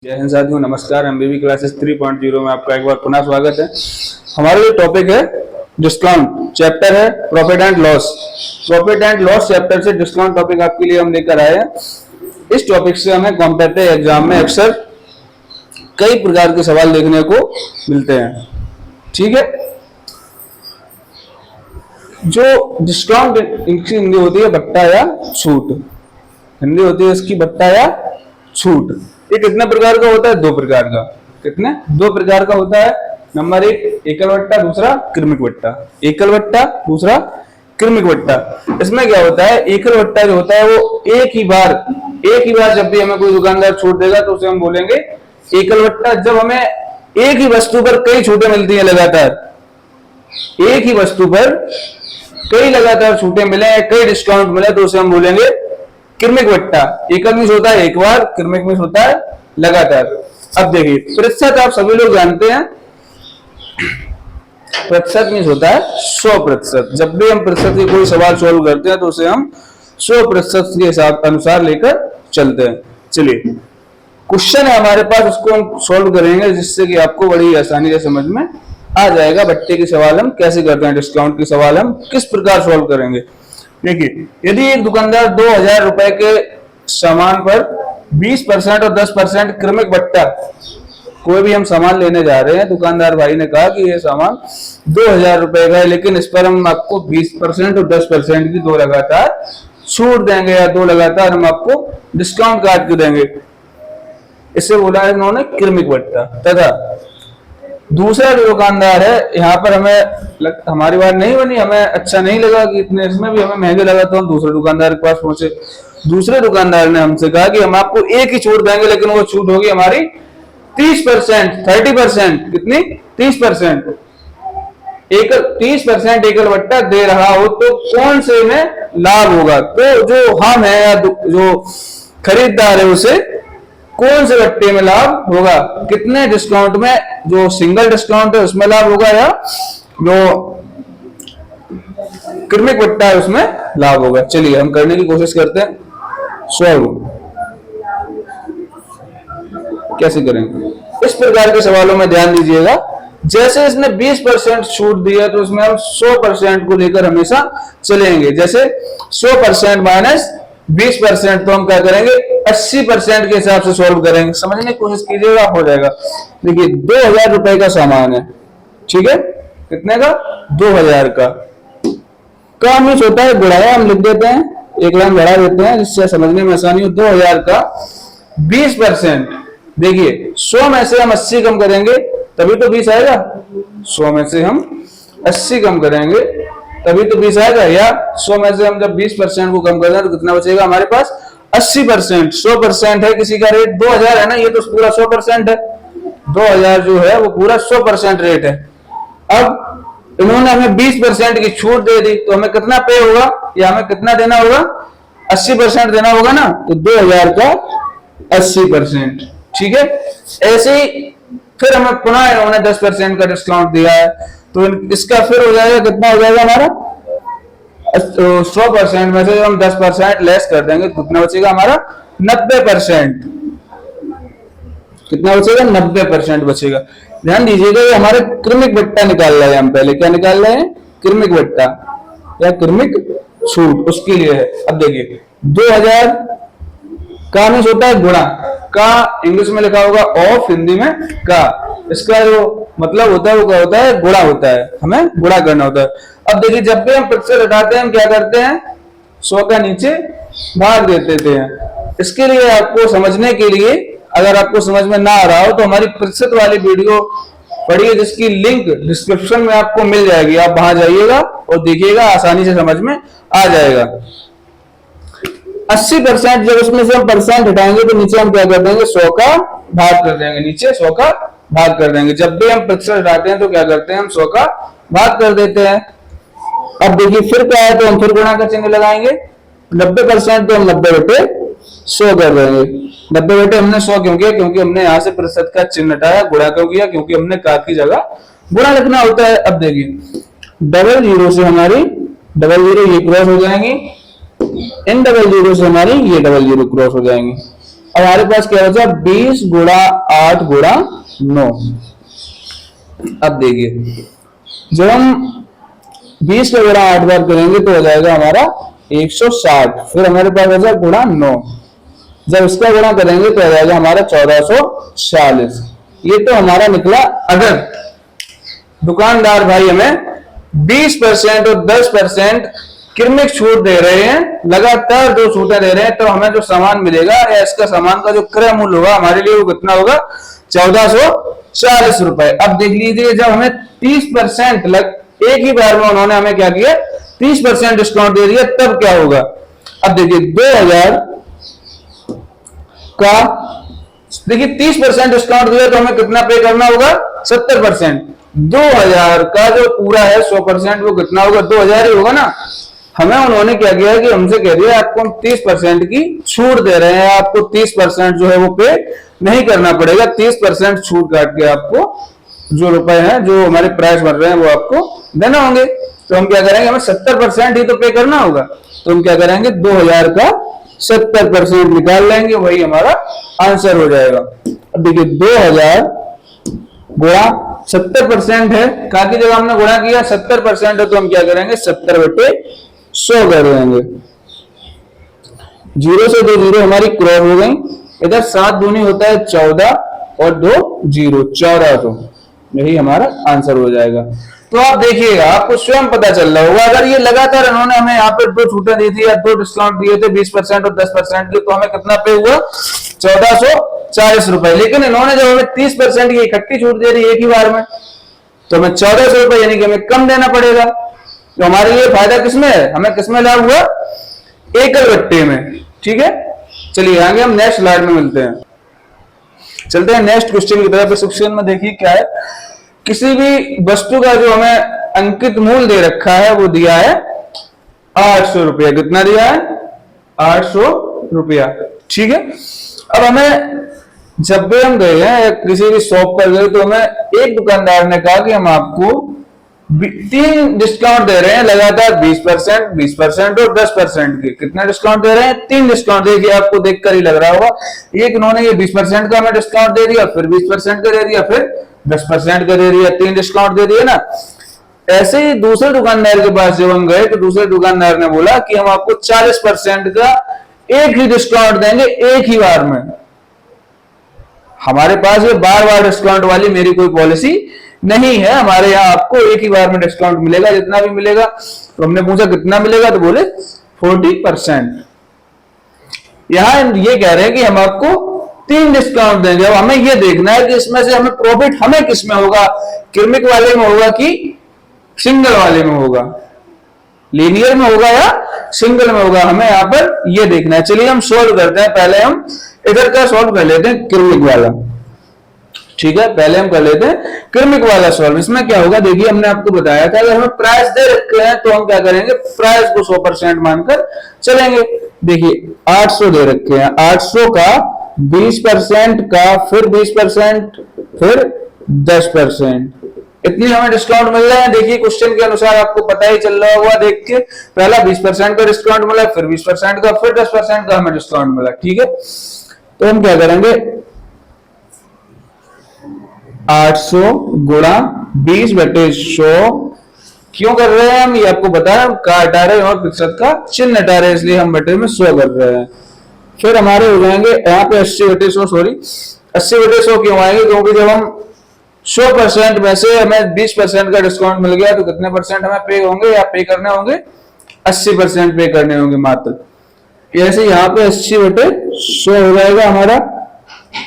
जय हिंद साथियों, नमस्कार। एमबीबी क्लासेस 3.0 में आपका एक बार पुनः स्वागत है। हमारा जो टॉपिक है डिस्काउंट चैप्टर है profit and loss. Profit and loss chapter से डिस्काउंट टॉपिक आपके लिए हम लेकर आए हैं। इस टॉपिक से हमें कॉम्पिटिटिव एग्जाम में अक्सर कई प्रकार के सवाल देखने को मिलते हैं। ठीक है, जो डिस्काउंट इनकी हिंदी होती है बट्टा या छूट। हिंदी होती है इसकी बट्टा या छूट। ये कितने प्रकार का होता है? दो प्रकार का। कितने? दो प्रकार का होता है। नंबर एक एकल बट्टा, दूसरा क्रमिक बट्टा। एकल बट्टा, दूसरा क्रमिक बट्टा। इसमें क्या होता है, एकल बट्टा जो होता है वो एक ही बार जब भी हमें कोई दुकानदार छूट देगा तो उसे हम बोलेंगे एकल बट्टा। जब हमें एक ही वस्तु पर कई छूटें मिलती है, लगातार एक ही वस्तु पर कई लगातार छूटें मिले, कई डिस्काउंट मिले, तो उसे हम बोलेंगे क्रमिक बट्टा। एकल मीन्स होता है एक बार, क्रमिक मीन्स होता है लगातार। अब देखिए, प्रतिशत आप सभी लोग जानते हैं, प्रतिशत मीन्स होता है 100%। जब भी हम प्रतिशत के कोई सवाल सॉल्व करते हैं तो उसे हम 100% के हिसाब अनुसार लेकर चलते हैं। चलिए, क्वेश्चन है हमारे पास, उसको हम सॉल्व करेंगे जिससे कि आपको बड़ी आसानी से समझ में आ जाएगा बट्टे के सवाल हम कैसे करते हैं, डिस्काउंट के सवाल हम किस प्रकार सॉल्व करेंगे। देखिए, यदि एक दुकानदार 2000 रुपए के सामान पर 20% और 10% क्रमिक बट्टा, कोई भी हम सामान लेने जा रहे हैं, दुकानदार भाई ने कहा कि ये सामान 2000 रुपए का है, लेकिन इस पर हम आपको 20% और 10% की दो लगातार छूट देंगे, या दो लगातार हम आपको डिस्काउंट काट के देंगे। इसे बोला है इन्होंने क्रमिक बट्टा। तथा दूसरा जो दुकानदार है, यहाँ पर हमारी बात नहीं बनी, हमें अच्छा नहीं लगा कि इतने इसमें भी हमें महंगे लगा, तो हम दूसरे दुकानदार के पास पहुंचे। दूसरे दुकानदार ने हमसे कहा कि हम आपको एक ही छूट देंगे, लेकिन वो छूट होगी हमारी 30%, 30%। कितनी? 30%। 30% एकल बट्टा दे रहा हो तो कौन से में लाभ होगा? तो जो हम है या जो खरीदार है उसे कौन से बट्टे में लाभ होगा? कितने डिस्काउंट में? जो सिंगल डिस्काउंट है उसमें लाभ होगा, या जो क्रमिक बट्टा है उसमें लाभ होगा। चलिए हम करने की कोशिश करते हैं। सॉल्व कैसे करेंगे, इस प्रकार के सवालों में ध्यान दीजिएगा। जैसे इसने 20% छूट दिया तो इसमें हम 100% को लेकर हमेशा चलेंगे। जैसे 100% माइनस 20%, तो हम क्या करेंगे 80% के हिसाब से सॉल्व करेंगे। समझने की कोशिश कीजिएगा, हो जाएगा। देखिए, 2000 रुपए का सामान है, ठीक है, कितने का? 2000 का। काम मीन्स होता है बढ़ाया, हम लिख देते हैं, एक लाइन बढ़ा देते हैं जिससे समझने में आसानी हो। 2000 का 20%, देखिए 100 में से हम 80 कम करेंगे तभी तो 20 आएगा। 100 में से हम 80 कम करेंगे तभी तो 20 आएगा। या 100 में से हम जब 20% को कम कर दें तो कितना बचेगा हमारे पास? 80%। 100% है किसी का रेट 2000 है ना, ये तो पूरा 100% है। 2000 जो है वो पूरा 100% रेट है। अब इन्होंने हमें 20% की छूट दे दी, तो हमें कितना पे होगा, या हमें कितना देना होगा? 80% देना होगा ना, तो 2000 का 80%। ठीक है, ऐसे ही फिर हमें पुनः इन्होंने 10% का डिस्काउंट दिया है, तो इसका फिर हो जाएगा, कितना हो जाएगा हमारा? 100% में से हम 10% लेस कर देंगे, कितना बचेगा हमारा? 90%। कितना बचेगा? 90% बचेगा। ध्यान दीजिएगा, ये हमारे क्रमिक बट्टा निकाल रहे हैं हम। पहले क्या निकाल रहे हैं? क्रमिक बट्टा या क्रमिक छूट, उसके लिए है। अब देखिए, 2000 का मीन्स होता है गुणा का, इंग्लिश में लिखा होगा ऑफ, हिंदी में का। इसका जो मतलब होता है वो क्या होता है? गुणा होता है, हमें गुणा करना होता है। अब देखिए, जब भी हम प्रतिशत हटाते हैं हम क्या करते हैं? 100 का नीचे भाग दे देते हैं। इसके लिए आपको समझने के लिए, अगर आपको समझ में ना आ रहा हो तो हमारी प्रतिशत वाली वीडियो पढ़िए, जिसकी लिंक डिस्क्रिप्शन में आपको मिल जाएगी। आप वहां जाइएगा और देखिएगा, आसानी से समझ में आ जाएगा। 80%, जब उसमें से हम परसेंट हटाएंगे तो नीचे हम क्या कर देंगे? 100 का भाग कर देंगे। नीचे 100 का भाग कर देंगे। जब भी हम प्रतिशत हटाते हैं तो क्या करते हैं? हम 100 का भाग कर देते हैं। अब देखिए फिर क्या है, तो हम फिर गुणा का चिन्ह लगाएंगे। 90% तो हम 90/100 कर देंगे। 90/, हमने 100 क्यों किया? क्योंकि हमने यहाँ से प्रतिशत का चिन्ह हटाया। गुणा क्यों किया? क्योंकि हमने का की जगह गुणा लिखना होता है। अब देखिए, डबल जीरो से हमारी डबल जीरो ये क्रॉस हो जाएंगी, इन डबल जीरो से हमारी ये डबल जीरो क्रॉस हो जाएंगी। अब हमारे पास क्या बचा 20 गुणा 8 गुणा 9। अब देखिए जब हम 20 का गुणा 8 बार करेंगे तो हो जाएगा हमारा 160, फिर हमारे पास बचा गुणा 9, जब इसका गुणा करेंगे तो हो जाएगा हमारा 1440। ये तो हमारा निकला। अगर दुकानदार भाई हमें 20% और 10% क्रमिक छूट दे रहे हैं, लगातार 2 छूटें दे रहे हैं, तो हमें जो सामान मिलेगा या इसका सामान का जो क्रय मूल्य होगा हमारे लिए वो कितना होगा 1440 रुपए। अब देख लीजिए जब हमें 30% एक ही बार में उन्होंने हमें क्या किया 30% डिस्काउंट दे दिया, तब क्या होगा। अब देखिए 2000 का, देखिए 30% डिस्काउंट दिया तो हमें कितना पे करना होगा 70%। 2000 का जो पूरा है 100% वो कितना होगा 2000 ही होगा ना। हमें उन्होंने क्या किया कि हमसे कह दिया आपको हम 30% की छूट दे रहे हैं, आपको 30% जो है वो पे नहीं करना पड़ेगा, 30% छूट काट के आपको जो रुपए हैं जो हमारे प्राइस बढ़ रहे हैं वो आपको देना होंगे। तो हम क्या करेंगे, हमें 70% ही तो पे करना होगा, तो हम क्या करेंगे 2000 का 70% निकाल लेंगे, वही हमारा आंसर हो जाएगा। अब देखिए 2000 गुणा 70% है, काकि जब हमने गुणा किया 70% है तो हम क्या करेंगे 70/100 कर देंगे। 0 से 2 जीरो हमारी क्रॉस हो गई, इधर 7 दूनी होता है 14 और 2 0 1400, यही हमारा आंसर हो जाएगा। तो आप देखिएगा आपको स्वयं पता चल रहा होगा, अगर ये लगातार इन्होंने हमें यहाँ पे 2 छूटें दी थी या 2 डिस्काउंट दिए थे 20% और 10% के, तो हमें कितना पे हुआ 1440 रुपए। लेकिन इन्होंने जब हमें 30% की इकट्ठी छूट दे रही एक ही बार में, तो हमें 1400 रुपए यानी कि हमें कम देना पड़ेगा। तो हमारे लिए फायदा किसमें है, हमें किसमें लाभ हुआ एकल बट्टे में। ठीक है, चलिए आगे हम नेक्स्ट स्लाइड में मिलते हैं, चलते हैं नेक्स्ट क्वेश्चन की तरफ। इस क्वेश्चन में देखिए क्या है, किसी भी वस्तु का जो हमें अंकित मूल्य दे रखा है वो दिया है 800 रुपया। कितना दिया है 800 रुपया। ठीक है, अब हमें जब भी हम गए हैं किसी भी शॉप पर गए तो हमें एक दुकानदार ने कहा कि हम आपको 3 डिस्काउंट दे रहे हैं लगातार 20%, 20% और 10% के। कितना डिस्काउंट दे रहे हैं 3 डिस्काउंट दे दिया, आपको देखकर ही लग रहा होगा। एक इन्होंने ये 20% का हमें डिस्काउंट दे दिया, फिर 20% का दे दिया, फिर 10% का दे दिया, 3 डिस्काउंट दे दिए ना। ऐसे ही दूसरे दुकानदार के पास जब हम गए तो दूसरे दुकानदार ने बोला कि हम आपको 40% का एक ही डिस्काउंट देंगे एक ही बार में। हमारे पास ये बार बार डिस्काउंट वाली मेरी कोई पॉलिसी नहीं है, हमारे यहाँ आपको एक ही बार में डिस्काउंट मिलेगा जितना भी मिलेगा। तो हमने पूछा कितना मिलेगा, तो बोले 40%। यहां ये कह रहे हैं कि हम आपको 3 डिस्काउंट देंगे। अब हमें ये देखना है कि इसमें से हमें प्रॉफिट हमें किसमें होगा, क्रमिक वाले में होगा कि सिंगल वाले में होगा, लीनियर में होगा या सिंगल में होगा, हमें यहाँ पर ये देखना है। चलिए हम सोल्व करते हैं, पहले हम इधर का सोल्व कर लेते हैं क्रमिक वाला। ठीक है, पहले हम कर लेते हैं क्रमिक वाला सॉल्व। इसमें क्या होगा, देखिए हमने आपको बताया था अगर हमें प्राइस दे रखे हैं तो हम क्या करेंगे प्राइस को 100% मानकर चलेंगे। देखिए 800 दे रखे हैं, 800 का 20% का, फिर 20%, फिर 10%, इतनी हमें डिस्काउंट मिल रहा है। देखिए क्वेश्चन के अनुसार आपको पता ही चल रहा होगा, देख के पहला 20% का डिस्काउंट मिला, फिर 20% का, फिर 10% का हमें डिस्काउंट मिला। ठीक है, तो हम क्या करेंगे 800 गुणा 20/100 क्यों कर रहे हैं हम, ये आपको बताया, हम का हटा रहे हैं और प्रतिशत का चिन्ह हटा रहे हैं, इसलिए हम बटे में 100 कर रहे हैं। फिर हमारे हो जाएंगे यहाँ पे 80/100, सॉरी 80/100 क्यों आएंगे, क्योंकि जब हम 100% में से हमें 20% का डिस्काउंट मिल गया तो कितने परसेंट हमें पे होंगे या पे करने होंगे 80% पे करने होंगे मात्र। ऐसे यहाँ पे 80/100 हो जाएगा हमारा,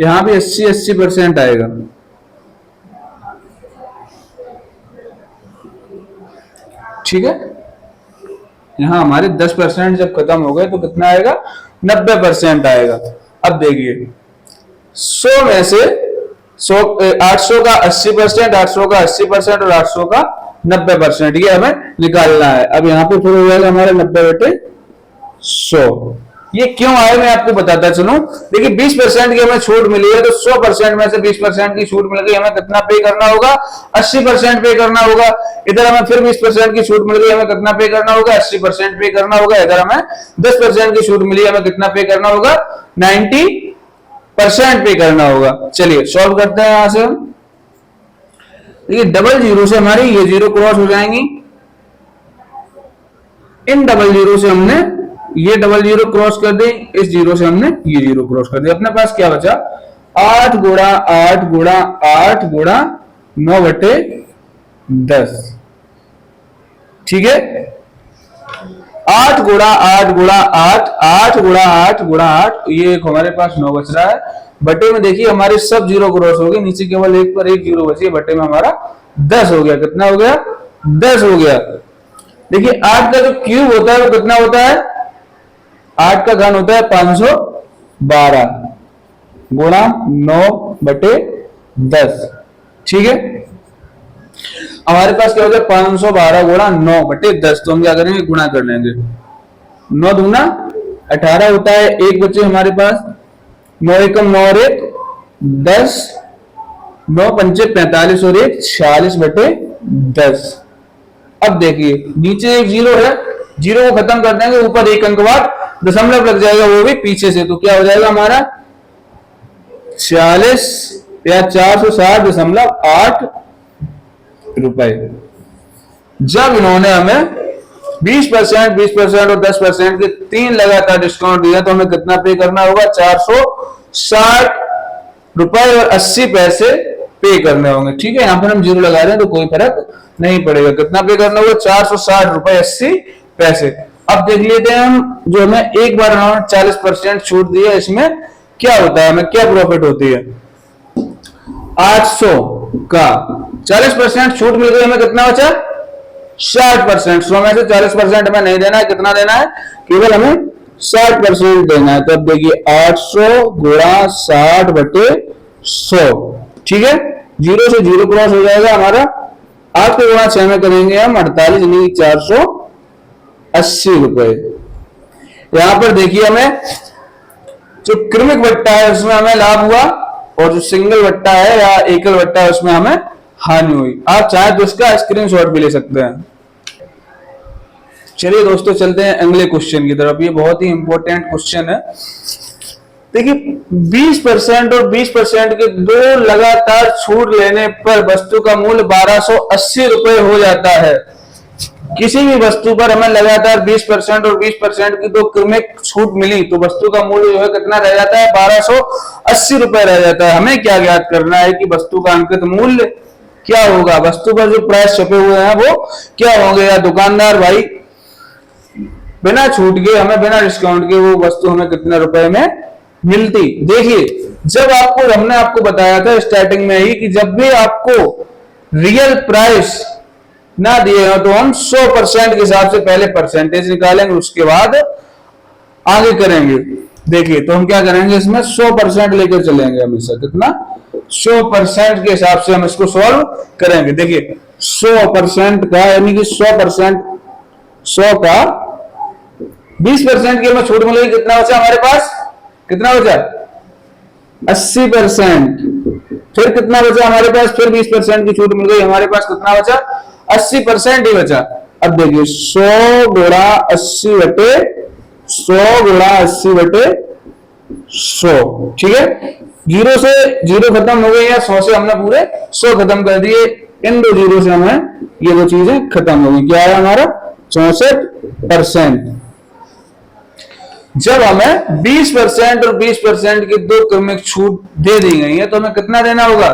यहाँ पे 80% आएगा। ठीक है, यहां हमारे 10% जब खत्म हो गए तो कितना आएगा 90% आएगा। अब देखिए 100 में से 800 का 80%, 800 का 80% और 800 का 90%, ये हमें निकालना है। अब यहाँ पे फिर हो जाएगा हमारा 90/100। ये क्यों आए मैं आपको बताता चलूं। देखिए 20% की हमें छूट मिली है तो 100% में से 20% की छूट मिल गई, हमें कितना पे करना होगा 80% पे करना होगा। इधर हमें फिर 20% की छूट मिल गई, हमें कितना पे करना होगा 80% पे करना होगा। इधर हमें 10% की छूट मिली, हमें कितना पे करना होगा 90 परसेंट पे करना होगा। चलिए सॉल्व करते हैं यहां से हम। देखिए डबल जीरो से हमारी ये जीरो क्रॉस हो जाएंगी, इन डबल जीरो से हमने ये डबल जीरो क्रॉस कर दी, इस जीरो से हमने ये जीरो क्रॉस कर दिया। अपने पास क्या बचा 8 गुणा 8 गुणा 8 गुणा 9/10। ठीक है 8 गुणा 8 गुणा 8 8 गुणा 8 गुणा 8 ये हमारे पास 9 बच रहा है। बटे में देखिए हमारे सब जीरो क्रॉस हो गए, नीचे केवल एक पर एक जीरो बची है, बटे में हमारा 10 हो गया। कितना हो गया 10 हो गया। देखिए 8 का जो क्यूब होता है वो कितना होता है, 8 का घन होता है 512 गुणा 9/10। ठीक है हमारे पास क्या हो गया 512 गुणा 9/10। तो हम क्या करेंगे गुणा कर लेंगे, 9 दूना 18 होता है, एक बच्चे हमारे पास 9 एकम 9 और 1 10, 9 पंचे 45 और 1 46/10। अब देखिए नीचे एक जीरो है, जीरो को खत्म कर देंगे, ऊपर एक अंक बाद दशमलव लग जाएगा, वो भी पीछे से। तो क्या हो जाएगा हमारा 46 या 460.8 रुपए। जब इन्होंने हमें 20%, 20% और 10% के 3 लगातार डिस्काउंट दिया तो हमें कितना पे करना होगा 460 रुपए और 80 पैसे पे करने होंगे। ठीक है यहां पर हम जीरो लगा रहे हैं तो कोई फर्क नहीं पड़ेगा। कितना पे करना होगा 460 रुपए 80 पैसे। अब देख लेते हैं हम, जो हमें एक बार 40% छूट दी है इसमें क्या होता है, हमें क्या प्रॉफिट होती है। 800 का 40% छूट मिल गई, हमें कितना बचा 60%। 100 में से 40% हमें नहीं देना है, कितना देना है केवल हमें 60% देना है। तो अब देखिए 800 गुणा 60/100। ठीक है जीरो से जीरो क्रॉस हो जाएगा हमारा, 8 को गुणा 6 में करेंगे हम 48 यानी 480 रुपए। यहां पर देखिए हमें जो क्रमिक बट्टा है उसमें हमें लाभ हुआ और जो सिंगल बट्टा है या एकल बट्टा है उसमें हमें हानि हुई। आप चाहे तो इसका स्क्रीनशॉट भी ले सकते हैं। चलिए दोस्तों चलते हैं अगले क्वेश्चन की तरफ। ये बहुत ही इंपॉर्टेंट क्वेश्चन है। देखिए 20% और 20% के दो लगातार छूट लेने पर वस्तु का मूल्य 1280 रुपए हो जाता है। किसी भी वस्तु पर हमें लगातार 20% और 20% की दो क्रमिक छूट मिली तो वस्तु का मूल्य जो है कितना रह जाता है 1280 रुपए रह जाता है। हमें क्या ज्ञात करना है कि वस्तु का अंकित मूल्य क्या होगा, वस्तु पर जो प्राइस छपे हुए हैं वो क्या होंगे, या दुकानदार भाई बिना छूट के हमें बिना डिस्काउंट के वो वस्तु हमें कितने रुपए में मिलती। देखिए जब हमने आपको बताया था स्टार्टिंग में ही कि जब भी आपको रियल प्राइस ना दिए हो तो हम 100% के हिसाब से पहले परसेंटेज निकालेंगे, उसके बाद आगे करेंगे। देखिए तो हम क्या करेंगे इसमें 100% लेकर चलेंगे हमेशा। कितना 100% के हिसाब से हम इसको सॉल्व करेंगे। देखिए 100% का यानी कि 100% 100 का 20% की हमें छूट मिलेगी, कितना बचा हमारे पास, कितना बचा 80%। फिर कितना बचा हमारे पास, फिर 20% की छूट मिल गई, हमारे पास कितना बचा 80% ही बचा। अब देखिए 100 गुणा 80/100 गुणा 80/100। ठीक है जीरो से जीरो खत्म हो गई या 100 से हमने पूरे 100 खत्म कर दिए। इन दो जीरो से हमें ये दो चीजें खत्म हो गई। क्या है हमारा 64%। जब हमें 20% और 20% की दो क्रमिक छूट दे दी गई है तो हमें कितना देना होगा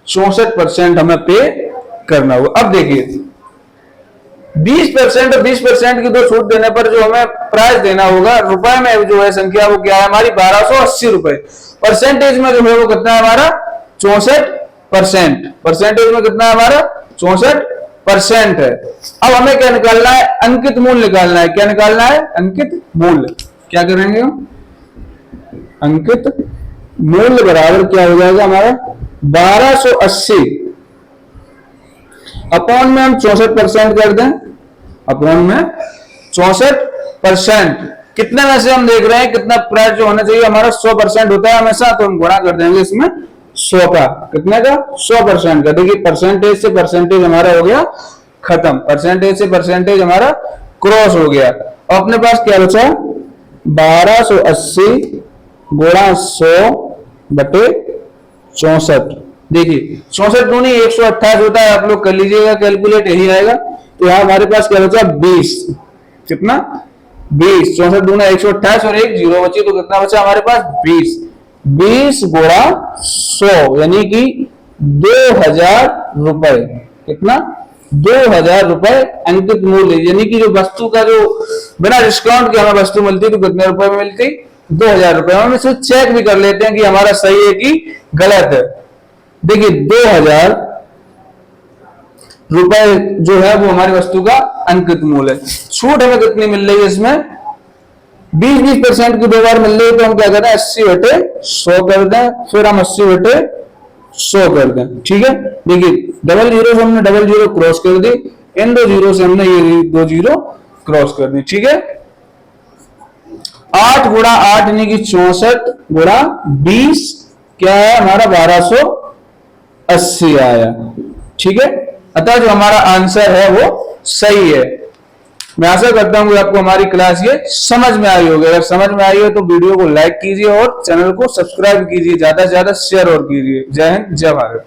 64% हमें पे करना होगा। अब देखिए 20% और 20% की दो छूट देने पर जो हमें प्राइस देना होगा रुपए में जो है संख्या वो क्या है हमारी 1280 रुपए। परसेंटेज में जो है वो कितना है हमारा 64%। परसेंटेज में कितना है हमारा 64% है। अब हमें क्या निकालना है, अंकित मूल्य निकालना है। क्या निकालना है, अंकित मूल्य। क्या करेंगे हम, अंकित मूल्य बराबर क्या हो जाएगा हमारा 1280 अपॉन में हम 64% कर दें, अपॉन में 64%। कितने में से हम देख रहे हैं कितना प्राइस जो होना चाहिए हमारा 100% होता है हमेशा, तो हम गुणा कर देंगे इसमें 100 का। कितने का 100% का। देखिए परसेंटेज से परसेंटेज हमारा हो गया खत्म, परसेंटेज से परसेंटेज हमारा क्रॉस हो गया। और अपने पास क्या बचा 1280 गुणा 100/64। देखिए 64 दूनी 128 होता है, आप लोग कर लीजिएगा कैलकुलेट, यही आएगा। तो यहाँ हमारे पास क्या बचा 20, कितना 20, 64 दूना 128 और एक जीरो बची, तो कितना बचा हमारे पास 20। 20 गुणा 100 यानी कि 2000 रुपए, कितना 2000 रुपए अंकित मूल्य, यानी कि जो वस्तु का जो बिना डिस्काउंट के हमें वस्तु मिलती तो कितने रुपए में मिलती 2000 रुपए। हम इसे चेक भी कर लेते हैं कि हमारा सही है कि गलत है। देखिए 2000 रुपए जो है वो हमारी वस्तु का अंकित मूल्य है। छूट हमें कितनी मिल रही है इसमें 20% की 2 बार मिल रही है, तो हम क्या करते हैं 80/100 कर दें, फिर हम 80/100 कर दें। ठीक है, देखिए डबल जीरो से हमने डबल जीरो क्रॉस कर दी, इन 2 जीरो से हमने ये 2 जीरो क्रॉस कर दी। ठीक है, 8 गुणा 8 यानी कि 64 गुणा 20 क्या है हमारा 1280 आया। ठीक है, अतः जो हमारा आंसर है वो सही है। मैं आशा करता हूं कि आपको हमारी क्लास ये समझ में आई होगी। अगर समझ में आई हो तो वीडियो को लाइक कीजिए और चैनल को सब्सक्राइब कीजिए, ज्यादा से ज्यादा शेयर और कीजिए। जय हिंद, जय भारत।